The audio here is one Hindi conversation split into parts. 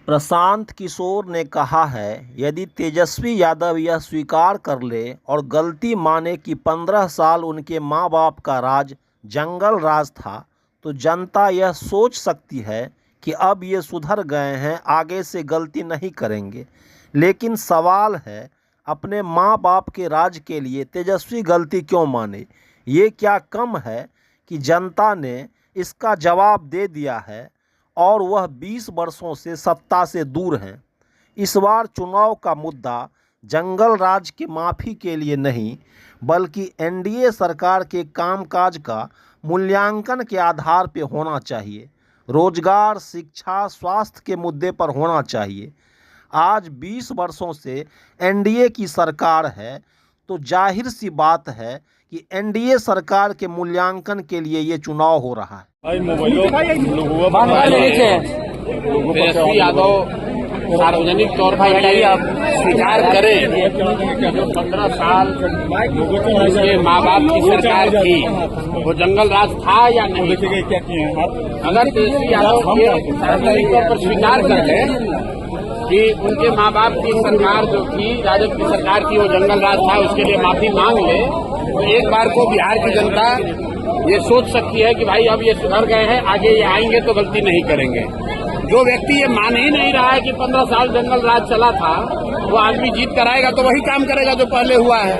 प्रशांत किशोर ने कहा है, यदि तेजस्वी यादव यह स्वीकार कर ले और गलती माने कि 15 साल उनके मां बाप का राज जंगल राज था, तो जनता यह सोच सकती है कि अब ये सुधर गए हैं, आगे से गलती नहीं करेंगे। लेकिन सवाल है, अपने मां बाप के राज के लिए तेजस्वी गलती क्यों माने? ये क्या कम है कि जनता ने इसका जवाब दे दिया है और वह 20 वर्षों से सत्ता से दूर हैं। इस बार चुनाव का मुद्दा जंगल राज की माफ़ी के लिए नहीं, बल्कि एनडीए सरकार के कामकाज का मूल्यांकन के आधार पर होना चाहिए। रोजगार, शिक्षा, स्वास्थ्य के मुद्दे पर होना चाहिए। आज 20 वर्षों से एनडीए की सरकार है, तो जाहिर सी बात है कि एनडीए सरकार के मूल्यांकन के लिए ये चुनाव हो रहा है। तेजस्वी यादव सार्वजनिक तौर पर स्वीकार करें जो 15 साल उनके माँ बाप की सरकार थी, वो जंगल राज था या नहीं। अगर तेजस्वी यादव सार्वजनिक तौर पर स्वीकार कर ले कि उनके माँ बाप की सरकार जो थी, राजद की सरकार थी, वो जंगल राज था, उसके लिए माफी मांग ले, तो एक बार को बिहार की जनता ये सोच सकती है कि भाई अब ये सुधर गए हैं, आगे ये आएंगे तो गलती नहीं करेंगे। जो व्यक्ति ये मान ही नहीं रहा है कि 15 साल जंगल राज चला था, वो आदमी जीत कर आएगा तो वही काम करेगा जो पहले हुआ है।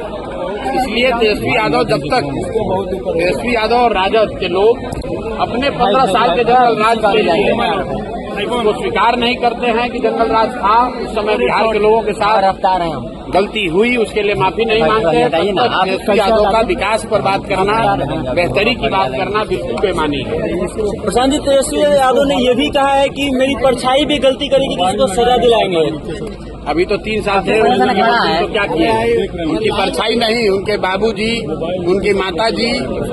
इसलिए तेजस्वी यादव, जब तक तेजस्वी यादव और राजद के लोग अपने 15 साल के जंगल राज के लिए वो स्वीकार नहीं करते हैं कि जंगल राज था, उस समय बिहार के लोगों के साथ गलती हुई, उसके लिए माफी नहीं मांगते हैं, तेजस्वी यादव का विकास पर बात करना, बेहतरी की बात करना बिल्कुल बेमानी है। प्रशांत जी, तेजस्वी यादव ने यह भी कहा है कि मेरी परछाई भी गलती करेगी तो उसको सजा दिलाएंगे। अभी तो 3 साल थे, तो क्या किया? उनकी परछाई नहीं, उनके बाबूजी, उनकी माताजी,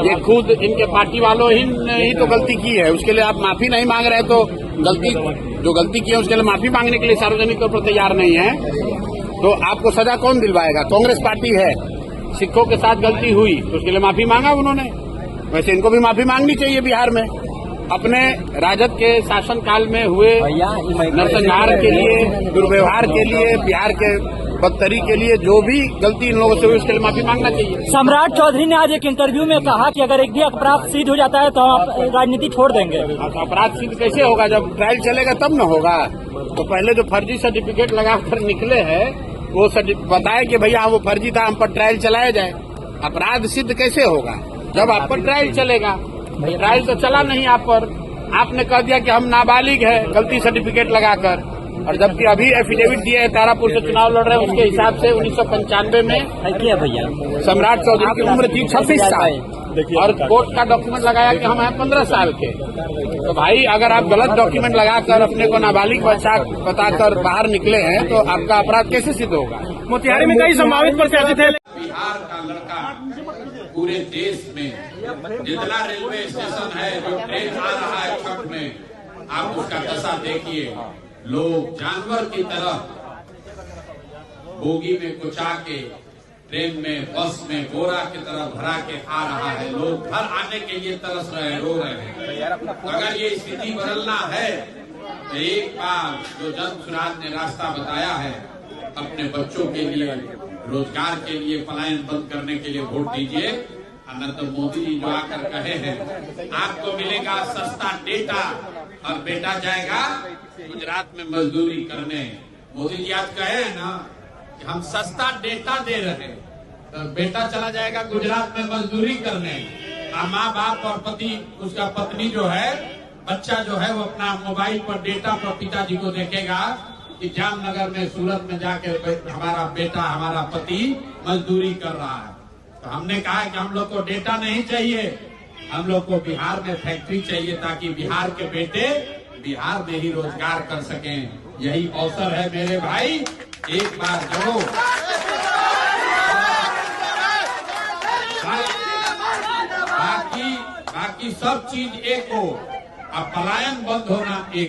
ये खुद इनके पार्टी वालों ही तो गलती की है। उसके लिए आप माफी नहीं मांग रहे, तो जो गलती की है उसके लिए माफी मांगने के लिए सार्वजनिक तौर पर तैयार नहीं है, तो आपको सजा कौन दिलवाएगा? कांग्रेस पार्टी है, सिखों के साथ गलती हुई तो उसके लिए माफी मांगा उन्होंने, वैसे इनको भी माफी मांगनी चाहिए। बिहार में अपने राजद के शासनकाल में हुए नरसंहार के लिए, दुर्व्यवहार के लिए, बिहार के बदतरी के लिए जो भी गलती इन लोगों से हुई उसके लिए माफी मांगना चाहिए। सम्राट चौधरी ने आज एक इंटरव्यू में कहा कि अगर एक भी अपराध सिद्ध हो जाता है तो हम राजनीति छोड़ देंगे। तो अपराध सिद्ध कैसे होगा? जब ट्रायल चलेगा तब न होगा। तो पहले जो फर्जी सर्टिफिकेट लगाकर निकले हैं वो बताए कि भैया वो फर्जी था, हम पर ट्रायल चलाया जाए। अपराध सिद्ध कैसे होगा? जब आप पर ट्रायल चलेगा। ट्रायल तो चला नहीं आप पर, आपने कह दिया कि हम नाबालिग है गलती सर्टिफिकेट लगाकर, और जबकि अभी एफिडेविट दिया है, तारापुर से चुनाव लड़ रहे हैं, उसके हिसाब से 1995 में किया भैया सम्राट चौधरी की उम्र थी 26 साल, और कोर्ट का डॉक्यूमेंट लगाया कि हम हैं 15 साल के। तो भाई अगर आप गलत डॉक्यूमेंट लगाकर अपने को नाबालिग बताकर बाहर निकले हैं तो आपका अपराध कैसे सिद्ध होगा? मोतिहारी में कई संभावित प्रत्याशी थे। बिहार का लड़का पूरे देश में जितना रेलवे स्टेशन है, जो ट्रेन आ रहा है छठ में, आप उसका दशा देखिए। लोग जानवर की तरह बोगी में कुचा के, ट्रेन में, बस में गोरा की तरह भरा के आ रहा है। लोग घर आने के लिए तरस रहे हैं, रो रहे हैं। अगर ये स्थिति बदलना है तो एक बार जो जन सुराज ने रास्ता बताया है, अपने बच्चों के लिए, रोजगार के लिए, पलायन बंद करने के लिए वोट दीजिए। न तो मोदी जी जो आकर कहे हैं आपको मिलेगा सस्ता डेटा और बेटा जाएगा गुजरात में मजदूरी करने। मोदी जी आज कहे हैं ना कि हम सस्ता डेटा दे रहे हैं, तो बेटा चला जाएगा गुजरात में मजदूरी करने। माँ बाप और पति, उसका पत्नी जो है, बच्चा जो है, वो अपना मोबाइल पर डेटा पर पिताजी को देखेगा कि जामनगर में, सूरत में जाके हमारा बेटा, हमारा पति मजदूरी कर रहा है। तो हमने कहा कि हम लोग को डेटा नहीं चाहिए, हम लोग को बिहार में फैक्ट्री चाहिए, ताकि बिहार के बेटे बिहार में ही रोजगार कर सकें। यही अवसर है मेरे भाई, एक बार जरूर। बाकी सब चीज एक हो, अब पलायन बंद होना एक।